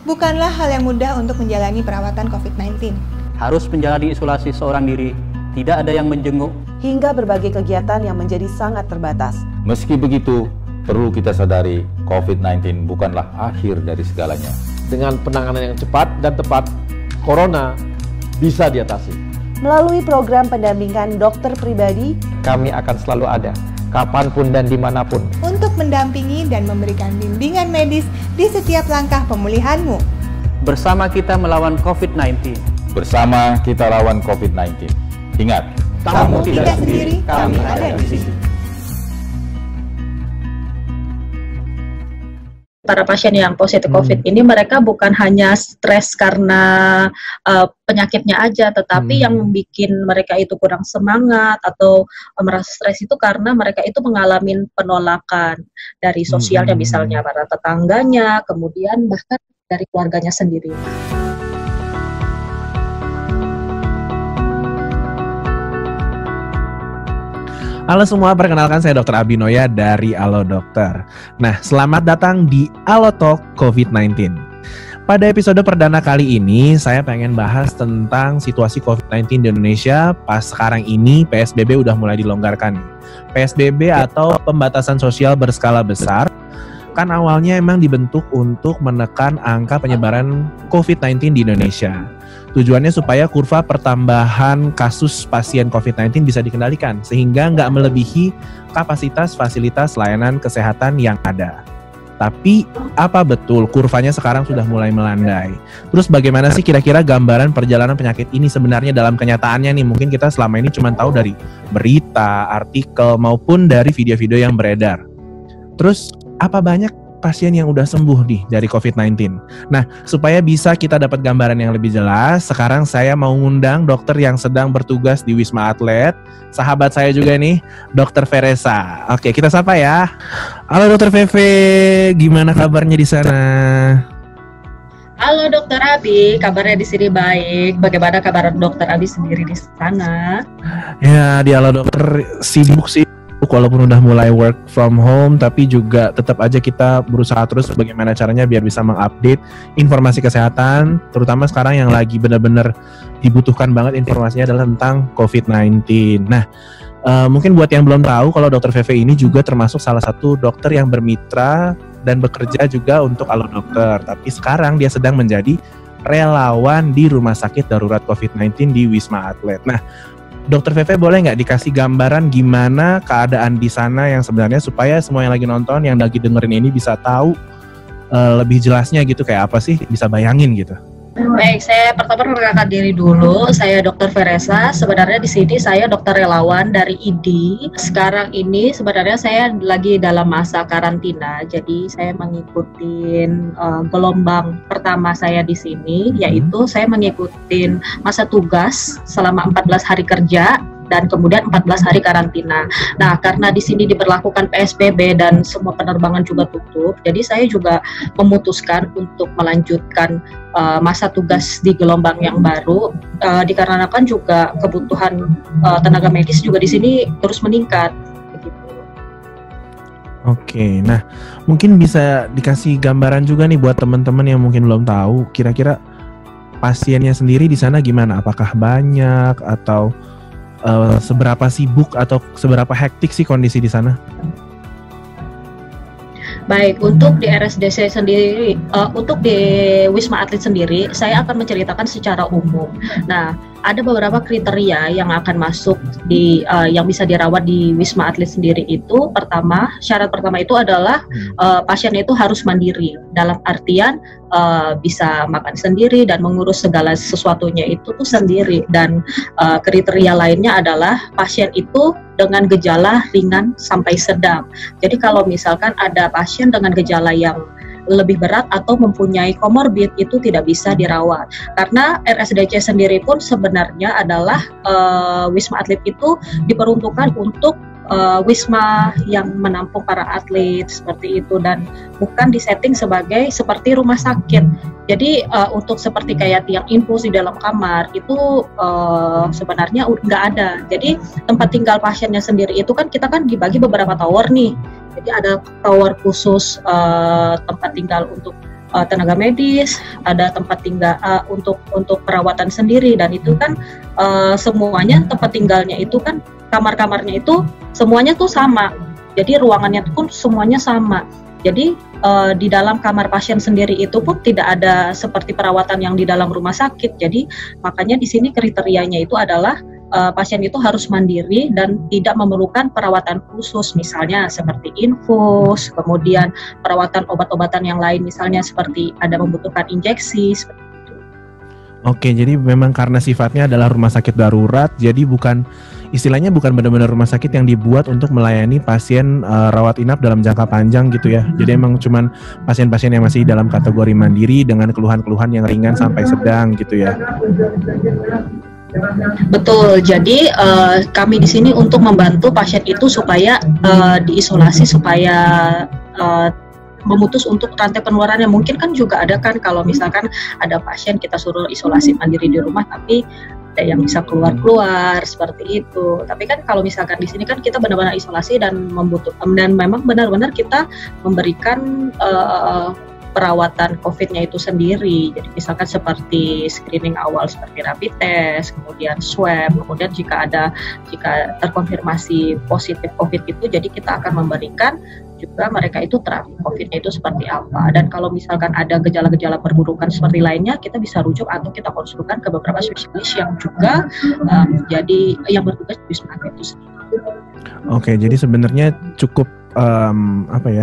Bukanlah hal yang mudah untuk menjalani perawatan COVID-19. Harus menjalani isolasi seorang diri, tidak ada yang menjenguk, hingga berbagai kegiatan yang menjadi sangat terbatas. Meski begitu, perlu kita sadari COVID-19 bukanlah akhir dari segalanya. Dengan penanganan yang cepat dan tepat, Corona bisa diatasi. Melalui program pendampingan dokter pribadi, kami akan selalu ada, kapanpun dan dimanapun, untuk mendampingi dan memberikan bimbingan medis di setiap langkah pemulihanmu. Bersama kita melawan COVID-19. Bersama kita lawan COVID-19. Ingat, kamu tidak sendiri, kami ada di sini. Para pasien yang positif COVID ini mereka bukan hanya stres karena penyakitnya aja, tetapi yang membuat mereka itu kurang semangat atau merasa stres itu karena mereka itu mengalami penolakan dari sosialnya, misalnya para tetangganya, kemudian bahkan dari keluarganya sendiri. Halo semua, perkenalkan saya Dr. Abinoya dari Alo Dokter. Nah, selamat datang di Alo Talk COVID-19. Pada episode perdana kali ini, saya pengen bahas tentang situasi COVID-19 di Indonesia pas sekarang ini PSBB udah mulai dilonggarkan. PSBB atau pembatasan sosial berskala besar, kan awalnya emang dibentuk untuk menekan angka penyebaran COVID-19 di Indonesia. Tujuannya supaya kurva pertambahan kasus pasien COVID-19 bisa dikendalikan, sehingga nggak melebihi kapasitas fasilitas layanan kesehatan yang ada. Tapi, apa betul kurvanya sekarang sudah mulai melandai? Terus bagaimana sih kira-kira gambaran perjalanan penyakit ini sebenarnya dalam kenyataannya nih? Mungkin kita selama ini cuma tahu dari berita, artikel, maupun dari video-video yang beredar. Terus, apa banyak pasien yang udah sembuh nih dari COVID-19. Nah, supaya bisa kita dapat gambaran yang lebih jelas, sekarang saya mau ngundang dokter yang sedang bertugas di Wisma Atlet. Sahabat saya juga nih, Dr. Veresa. Oke, kita sapa ya. Halo Dr. Veve, gimana kabarnya di sana? Halo Dr. Abi, kabarnya di sini baik. Bagaimana kabar Dr. Abi sendiri di sana? Ya, di Halo Dokter sibuk sih. Walaupun udah mulai work from home, tapi juga tetap aja kita berusaha terus bagaimana caranya biar bisa mengupdate informasi kesehatan, terutama sekarang yang lagi benar-benar dibutuhkan banget informasinya adalah tentang COVID-19. Nah, mungkin buat yang belum tahu, kalau Dr. Veve ini juga termasuk salah satu dokter yang bermitra dan bekerja juga untuk Alo Dokter. Tapi sekarang dia sedang menjadi relawan di Rumah Sakit Darurat COVID-19 di Wisma Atlet. Nah, Dr. Veve boleh nggak dikasih gambaran gimana keadaan di sana yang sebenarnya supaya semua yang lagi nonton, yang lagi dengerin ini bisa tahu lebih jelasnya gitu, kayak apa sih, bisa bayangin gitu. Baik, saya pertama perkenalkan diri dulu. Saya Dr. Veresa. Sebenarnya di sini saya dokter relawan dari ID. Sekarang ini sebenarnya saya lagi dalam masa karantina. Jadi saya mengikuti gelombang pertama saya di sini, yaitu saya mengikuti masa tugas selama 14 hari kerja dan kemudian 14 hari karantina. Nah, karena di sini diberlakukan PSBB dan semua penerbangan juga tutup, jadi saya juga memutuskan untuk melanjutkan masa tugas di gelombang yang baru, dikarenakan juga kebutuhan tenaga medis juga di sini terus meningkat. Begitu. Oke, nah mungkin bisa dikasih gambaran juga nih buat teman-teman yang mungkin belum tahu, kira-kira pasiennya sendiri di sana gimana? Apakah banyak atau seberapa sibuk atau seberapa hektik sih kondisi di sana? Baik, untuk di RSDC sendiri, untuk di Wisma Atlet sendiri, saya akan menceritakan secara umum. Nah, ada beberapa kriteria yang akan masuk di yang bisa dirawat di Wisma Atlet sendiri itu. Pertama, syarat pertama itu adalah pasien itu harus mandiri, dalam artian bisa makan sendiri dan mengurus segala sesuatunya itu tuh sendiri. Dan kriteria lainnya adalah pasien itu dengan gejala ringan sampai sedang. Jadi kalau misalkan ada pasien dengan gejala yang lebih berat atau mempunyai komorbid, itu tidak bisa dirawat. Karena RSDC sendiri pun sebenarnya adalah Wisma Atlet itu diperuntukkan untuk wisma yang menampung para atlet seperti itu, dan bukan disetting sebagai seperti rumah sakit. Jadi untuk seperti kayak tiang infus di dalam kamar itu sebenarnya nggak ada. Jadi tempat tinggal pasiennya sendiri itu kan kita kan dibagi beberapa tower nih. Jadi ada tower khusus tempat tinggal untuk tenaga medis, ada tempat tinggal untuk perawatan sendiri, dan itu kan semuanya tempat tinggalnya itu kan kamar-kamarnya itu semuanya tuh sama. Jadi ruangannya pun semuanya sama. Jadi di dalam kamar pasien sendiri itu pun tidak ada seperti perawatan yang di dalam rumah sakit. Jadi makanya di sini kriterianya itu adalah pasien itu harus mandiri dan tidak memerlukan perawatan khusus, misalnya seperti infus, kemudian perawatan obat-obatan yang lain, misalnya seperti ada membutuhkan injeksi, seperti itu. Oke, jadi memang karena sifatnya adalah rumah sakit darurat, jadi istilahnya bukan benar-benar rumah sakit yang dibuat untuk melayani pasien rawat inap dalam jangka panjang gitu ya. Jadi emang cuman pasien-pasien yang masih dalam kategori mandiri dengan keluhan-keluhan yang ringan sampai sedang gitu ya. Betul. Jadi kami di sini untuk membantu pasien itu supaya diisolasi, supaya memutus untuk rantai penularannya. Mungkin kan juga ada kan kalau misalkan ada pasien kita suruh isolasi mandiri di rumah tapi ada yang bisa keluar seperti itu. Tapi kan kalau misalkan di sini kan kita benar-benar isolasi dan membutuhkan, dan memang benar-benar kita memberikan perawatan COVID-nya itu sendiri. Jadi misalkan seperti screening awal seperti rapid test, kemudian swab, kemudian jika terkonfirmasi positif COVID itu, jadi kita akan memberikan juga mereka itu terapi COVID-nya itu seperti apa. Dan kalau misalkan ada gejala-gejala perburukan seperti lainnya, kita bisa rujuk atau kita konsulkan ke beberapa spesialis yang juga jadi yang bertugas di Wisma Atlet itu sendiri. Oke, jadi sebenarnya cukup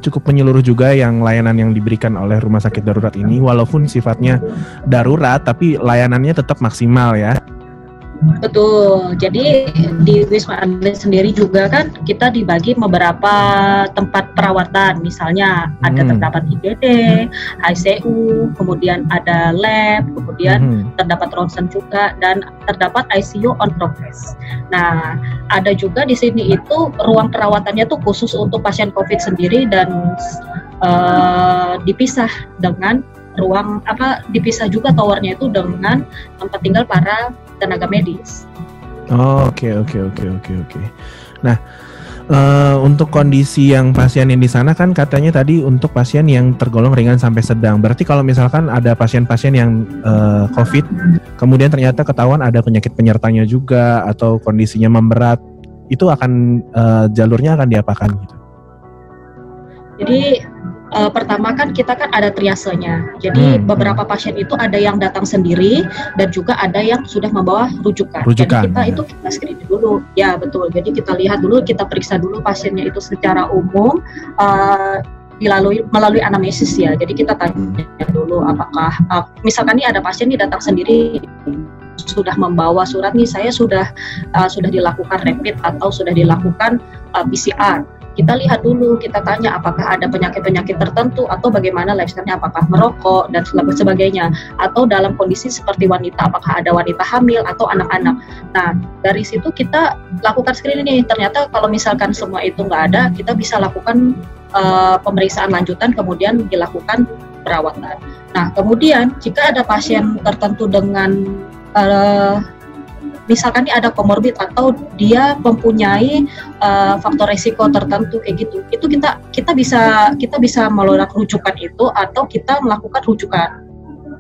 cukup menyeluruh juga yang layanan yang diberikan oleh rumah sakit darurat ini, walaupun sifatnya darurat tapi layanannya tetap maksimal ya. Betul. Jadi di Wisma Atlet sendiri juga kan kita dibagi beberapa tempat perawatan. Misalnya ada terdapat IGD, ICU, kemudian ada lab, kemudian terdapat ronsen juga, dan terdapat ICU on progress. Nah, ada juga di sini itu ruang perawatannya tuh khusus untuk pasien COVID sendiri dan dipisah dengan dipisah juga towernya itu dengan tempat tinggal para tenaga medis. Oke. Nah, untuk kondisi yang pasien yang di sana kan katanya tadi untuk pasien yang tergolong ringan sampai sedang. Berarti kalau misalkan ada pasien-pasien yang COVID, kemudian ternyata ketahuan ada penyakit penyertanya juga atau kondisinya memberat, itu akan jalurnya akan diapakan gitu? Jadi pertama kan kita kan ada triasenya. Jadi beberapa pasien itu ada yang datang sendiri dan juga ada yang sudah membawa rujukan. Jadi kita screening dulu. Ya betul. Jadi kita lihat dulu, kita periksa dulu pasiennya itu secara umum melalui anamnesis ya. Jadi kita tanya dulu apakah misalkan nih ada pasien nih datang sendiri sudah membawa surat nih, saya sudah dilakukan rapid atau sudah dilakukan PCR. Kita lihat dulu, kita tanya apakah ada penyakit-penyakit tertentu atau bagaimana lifestyle-nya, apakah merokok dan sebagainya, atau dalam kondisi seperti wanita, apakah ada wanita hamil atau anak-anak. Nah, dari situ kita lakukan screening nih. Ternyata kalau misalkan semua itu nggak ada, kita bisa lakukan pemeriksaan lanjutan, kemudian dilakukan perawatan. Nah, kemudian jika ada pasien tertentu dengan misalkan ini ada komorbid atau dia mempunyai faktor resiko tertentu kayak gitu, itu kita bisa melakukan rujukan itu atau kita melakukan rujukan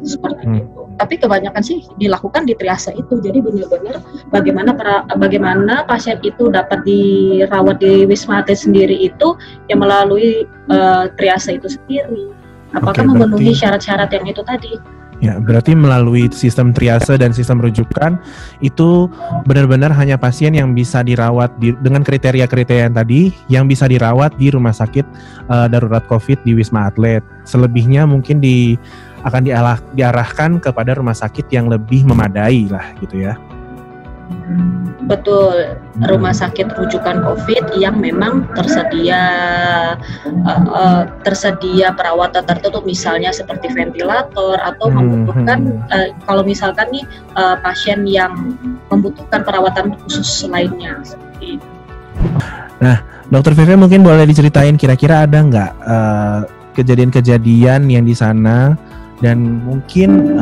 seperti itu. Tapi kebanyakan sih dilakukan di triase itu. Jadi benar-benar bagaimana pasien itu dapat dirawat di Wisma Atlet sendiri itu yang melalui triase itu sendiri. Apakah memenuhi syarat-syarat yang itu tadi? Ya, berarti melalui sistem triase dan sistem rujukan itu benar-benar hanya pasien yang bisa dirawat dengan kriteria-kriteria yang tadi, yang bisa dirawat di rumah sakit darurat COVID di Wisma Atlet. Selebihnya mungkin akan diarahkan kepada rumah sakit yang lebih memadai lah gitu ya. Betul, rumah sakit rujukan COVID yang memang tersedia perawatan tertentu, misalnya seperti ventilator atau membutuhkan kalau misalkan nih pasien yang membutuhkan perawatan khusus lainnya seperti itu. Nah, Dokter Vivi mungkin boleh diceritain kira-kira ada nggak kejadian-kejadian yang di sana dan mungkin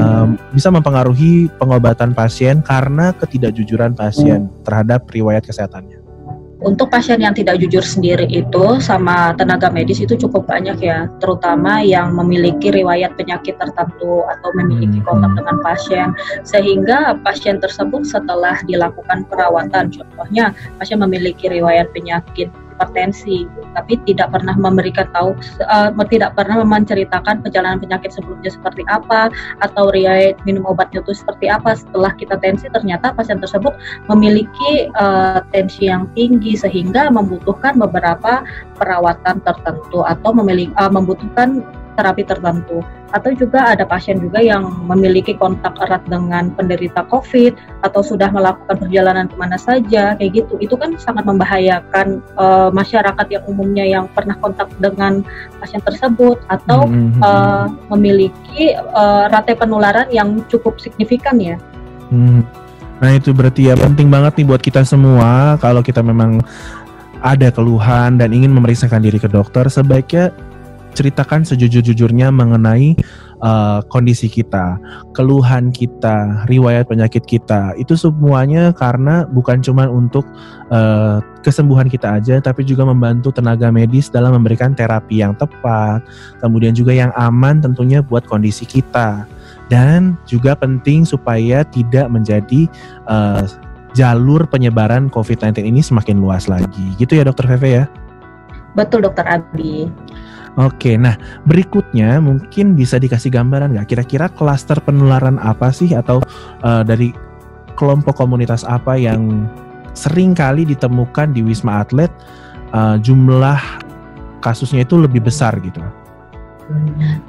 bisa mempengaruhi pengobatan pasien karena ketidakjujuran pasien terhadap riwayat kesehatannya. Untuk pasien yang tidak jujur sendiri itu sama tenaga medis itu cukup banyak ya, terutama yang memiliki riwayat penyakit tertentu atau memiliki kontak dengan pasien, sehingga pasien tersebut setelah dilakukan perawatan, contohnya pasien memiliki riwayat penyakit hipertensi, tapi tidak pernah tidak pernah menceritakan perjalanan penyakit sebelumnya seperti apa atau riwayat minum obatnya itu seperti apa. Setelah kita tensi, ternyata pasien tersebut memiliki tensi yang tinggi sehingga membutuhkan beberapa perawatan tertentu atau membutuhkan terapi tertentu. Atau juga ada pasien juga yang memiliki kontak erat dengan penderita COVID atau sudah melakukan perjalanan kemana saja, kayak gitu. Itu kan sangat membahayakan masyarakat yang umumnya yang pernah kontak dengan pasien tersebut atau memiliki rantai penularan yang cukup signifikan ya. Nah itu berarti ya penting banget nih buat kita semua, kalau kita memang ada keluhan dan ingin memeriksakan diri ke dokter, sebaiknya ceritakan sejujur-jujurnya mengenai kondisi kita, keluhan kita, riwayat penyakit kita. Itu semuanya karena bukan cuma untuk kesembuhan kita aja, tapi juga membantu tenaga medis dalam memberikan terapi yang tepat, kemudian juga yang aman tentunya buat kondisi kita. Dan juga penting supaya tidak menjadi jalur penyebaran COVID-19 ini semakin luas lagi. Gitu ya Dokter Feve ya? Betul Dokter Abi. Oke, nah berikutnya mungkin bisa dikasih gambaran nggak kira-kira klaster penularan apa sih atau dari kelompok komunitas apa yang sering kali ditemukan di Wisma Atlet, jumlah kasusnya itu lebih besar gitu?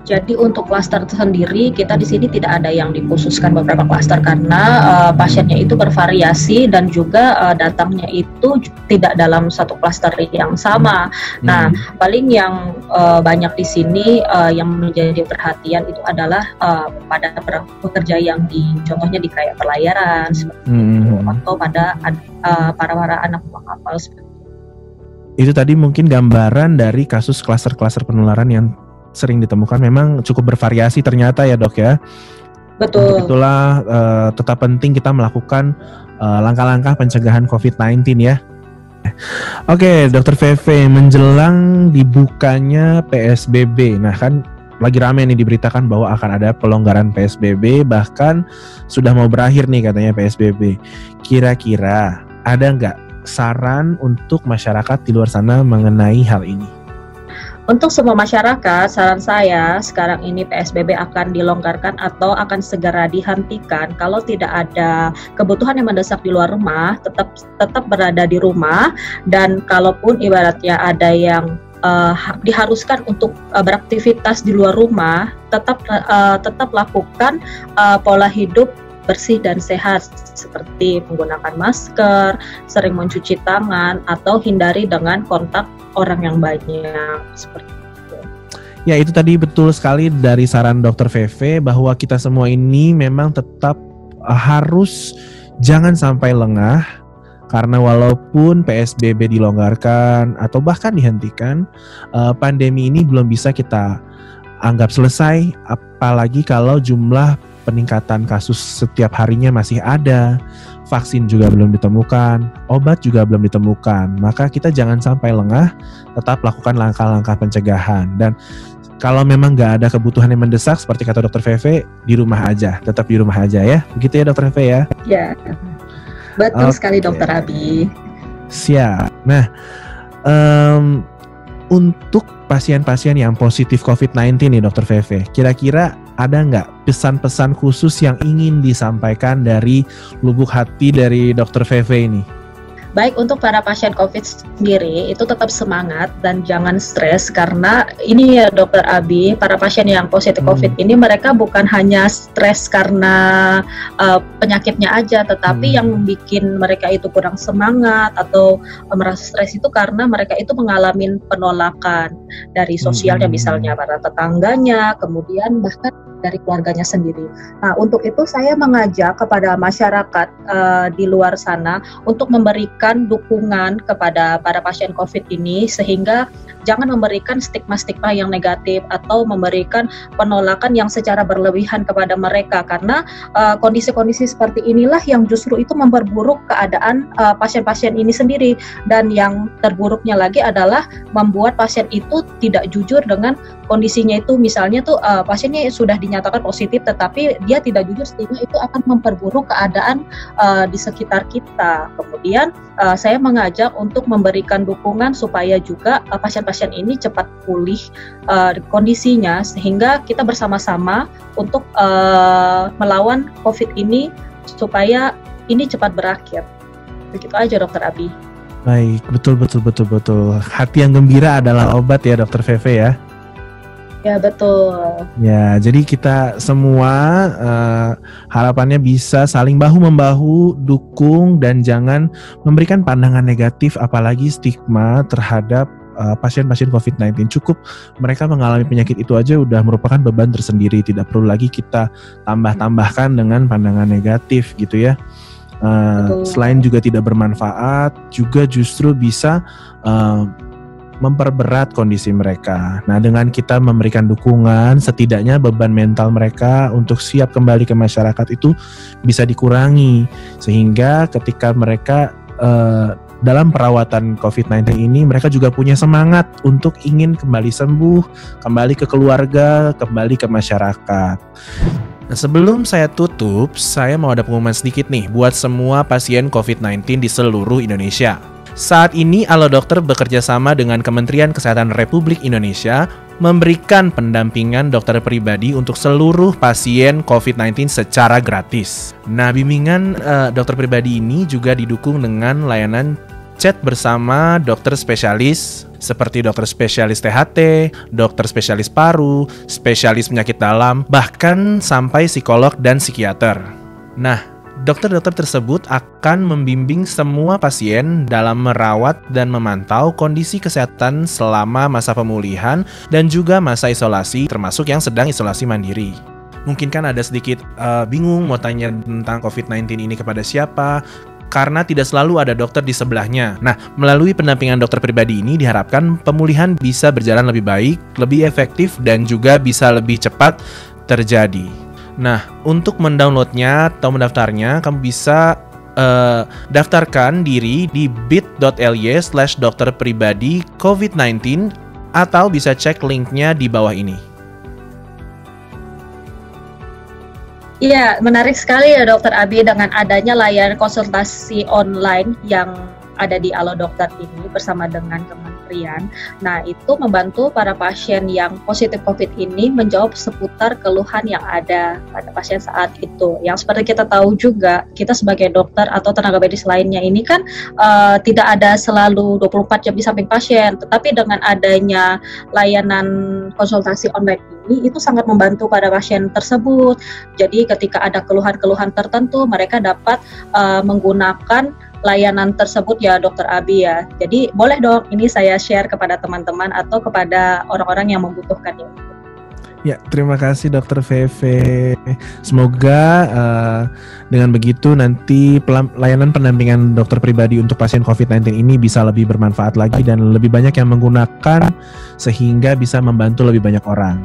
Jadi untuk klaster sendiri kita di sini tidak ada yang dikhususkan beberapa klaster karena pasiennya itu bervariasi dan juga datangnya itu tidak dalam satu klaster yang sama. Nah, paling yang banyak di sini yang menjadi perhatian itu adalah pada pekerja yang contohnya di kayak pelayaran seperti itu, atau pada para anak buah kapal seperti itu. Itu tadi mungkin gambaran dari kasus klaster-klaster penularan yang sering ditemukan, memang cukup bervariasi ternyata ya Dok ya. Betul. Untuk itulah tetap penting kita melakukan langkah-langkah pencegahan COVID-19 ya. Oke, Dokter Feve, menjelang dibukanya PSBB, nah kan lagi rame nih diberitakan bahwa akan ada pelonggaran PSBB, bahkan sudah mau berakhir nih katanya PSBB. Kira-kira ada nggak saran untuk masyarakat di luar sana mengenai hal ini? Untuk semua masyarakat, saran saya sekarang ini PSBB akan dilonggarkan atau akan segera dihentikan. Kalau tidak ada kebutuhan yang mendesak di luar rumah, tetap berada di rumah. Dan kalaupun ibaratnya ada yang diharuskan untuk beraktivitas di luar rumah, tetap lakukan pola hidup bersih dan sehat seperti menggunakan masker, sering mencuci tangan, atau hindari dengan kontak orang yang banyak seperti itu. Ya, itu tadi betul sekali dari saran Dokter Feve bahwa kita semua ini memang tetap harus jangan sampai lengah, karena walaupun PSBB dilonggarkan atau bahkan dihentikan, pandemi ini belum bisa kita anggap selesai, apalagi kalau jumlah peningkatan kasus setiap harinya masih ada, vaksin juga belum ditemukan, obat juga belum ditemukan. Maka kita jangan sampai lengah, tetap lakukan langkah-langkah pencegahan. Dan kalau memang nggak ada kebutuhan yang mendesak, seperti kata Dokter Feve, di rumah aja, tetap di rumah aja ya. Begitu ya Dokter Feve ya? Ya, betul sekali Dokter Abi. Siap. Nah, untuk pasien-pasien yang positif COVID-19 nih Dokter Feve, kira-kira ada nggak pesan-pesan khusus yang ingin disampaikan dari lubuk hati dari Dokter Feve ini? Baik, untuk para pasien COVID sendiri itu tetap semangat dan jangan stres, karena ini ya Dokter Abi, para pasien yang positif COVID ini mereka bukan hanya stres karena penyakitnya aja, tetapi yang membuat mereka itu kurang semangat atau merasa stres itu karena mereka itu mengalami penolakan dari sosialnya, misalnya para tetangganya, kemudian bahkan dari keluarganya sendiri. Nah, untuk itu saya mengajak kepada masyarakat di luar sana untuk memberikan dukungan kepada para pasien COVID ini, sehingga jangan memberikan stigma-stigma yang negatif atau memberikan penolakan yang secara berlebihan kepada mereka, karena kondisi-kondisi seperti inilah yang justru itu memperburuk keadaan pasien-pasien ini sendiri, dan yang terburuknya lagi adalah membuat pasien itu tidak jujur dengan kondisinya itu. Misalnya tuh pasiennya sudah dinyatakan positif tetapi dia tidak jujur, sehingga itu akan memperburuk keadaan di sekitar kita. Kemudian saya mengajak untuk memberikan dukungan supaya juga pasien-pasien ini cepat pulih kondisinya, sehingga kita bersama-sama untuk melawan COVID ini supaya ini cepat berakhir. Begitu aja Dokter Abi. Baik, betul. Hati yang gembira adalah obat ya Dokter Feve ya. Ya betul. Ya, jadi kita semua harapannya bisa saling bahu-membahu, dukung, dan jangan memberikan pandangan negatif apalagi stigma terhadap pasien-pasien COVID-19. Cukup mereka mengalami penyakit itu aja udah merupakan beban tersendiri, tidak perlu lagi kita tambahkan dengan pandangan negatif gitu ya. Selain juga tidak bermanfaat, juga justru bisa memperberat kondisi mereka. Nah, dengan kita memberikan dukungan, setidaknya beban mental mereka untuk siap kembali ke masyarakat itu bisa dikurangi, sehingga ketika mereka dalam perawatan COVID-19 ini, mereka juga punya semangat untuk ingin kembali sembuh, kembali ke keluarga, kembali ke masyarakat. Nah, sebelum saya tutup, saya mau ada pengumuman sedikit nih buat semua pasien COVID-19 di seluruh Indonesia. Saat ini Alo Dokter bekerja sama dengan Kementerian Kesehatan Republik Indonesia memberikan pendampingan dokter pribadi untuk seluruh pasien COVID-19 secara gratis. Nah, bimbingan dokter pribadi ini juga didukung dengan layanan chat bersama dokter spesialis seperti dokter spesialis THT, dokter spesialis paru, spesialis penyakit dalam, bahkan sampai psikolog dan psikiater. Nah, dokter-dokter tersebut akan membimbing semua pasien dalam merawat dan memantau kondisi kesehatan selama masa pemulihan dan juga masa isolasi, termasuk yang sedang isolasi mandiri. Mungkin kan ada sedikit bingung mau tanya tentang COVID-19 ini kepada siapa, karena tidak selalu ada dokter di sebelahnya. Nah, melalui pendampingan dokter pribadi ini diharapkan pemulihan bisa berjalan lebih baik, lebih efektif, dan juga bisa lebih cepat terjadi. Nah, untuk mendownloadnya atau mendaftarnya, kamu bisa daftarkan diri di bit.ly/dokterpribadi COVID-19 atau bisa cek linknya di bawah ini. Iya, menarik sekali ya Dokter Abi dengan adanya layanan konsultasi online yang ada di Alo Dokter ini bersama dengan kementerian. Nah, itu membantu para pasien yang positif COVID ini menjawab seputar keluhan yang ada pada pasien saat itu. Yang seperti kita tahu juga, kita sebagai dokter atau tenaga medis lainnya ini kan tidak ada selalu 24 jam di samping pasien, tetapi dengan adanya layanan konsultasi online ini, itu sangat membantu pada pasien tersebut. Jadi ketika ada keluhan-keluhan tertentu, mereka dapat menggunakan layanan tersebut ya Dokter Abi ya. Jadi boleh dong ini saya share kepada teman-teman atau kepada orang-orang yang membutuhkannya. Ya, terima kasih Dokter Feve. Semoga dengan begitu nanti layanan pendampingan dokter pribadi untuk pasien COVID-19 ini bisa lebih bermanfaat lagi dan lebih banyak yang menggunakan sehingga bisa membantu lebih banyak orang.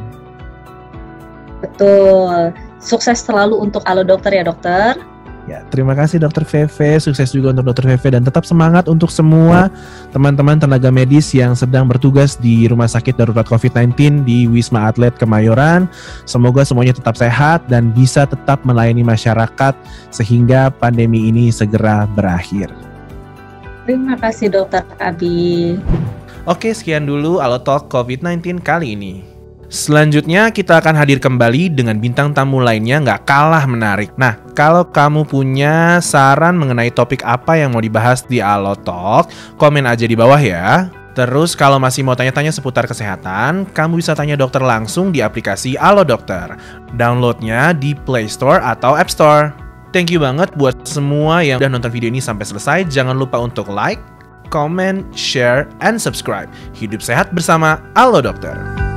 Betul. Sukses selalu untuk Alo Dokter ya Dokter. Ya, terima kasih Dokter Feve, sukses juga untuk Dokter Feve, dan tetap semangat untuk semua teman-teman tenaga medis yang sedang bertugas di Rumah Sakit Darurat COVID-19 di Wisma Atlet Kemayoran. Semoga semuanya tetap sehat dan bisa tetap melayani masyarakat sehingga pandemi ini segera berakhir. Terima kasih Dokter Abi. Oke, sekian dulu Alo Talk COVID-19 kali ini. Selanjutnya kita akan hadir kembali dengan bintang tamu lainnya nggak kalah menarik. Nah, kalau kamu punya saran mengenai topik apa yang mau dibahas di Alo Talk, komen aja di bawah ya. Terus kalau masih mau tanya-tanya seputar kesehatan, kamu bisa tanya dokter langsung di aplikasi Alo Dokter. Downloadnya di Play Store atau App Store. Thank you banget buat semua yang udah nonton video ini sampai selesai. Jangan lupa untuk like, comment, share, and subscribe. Hidup sehat bersama Alo Dokter.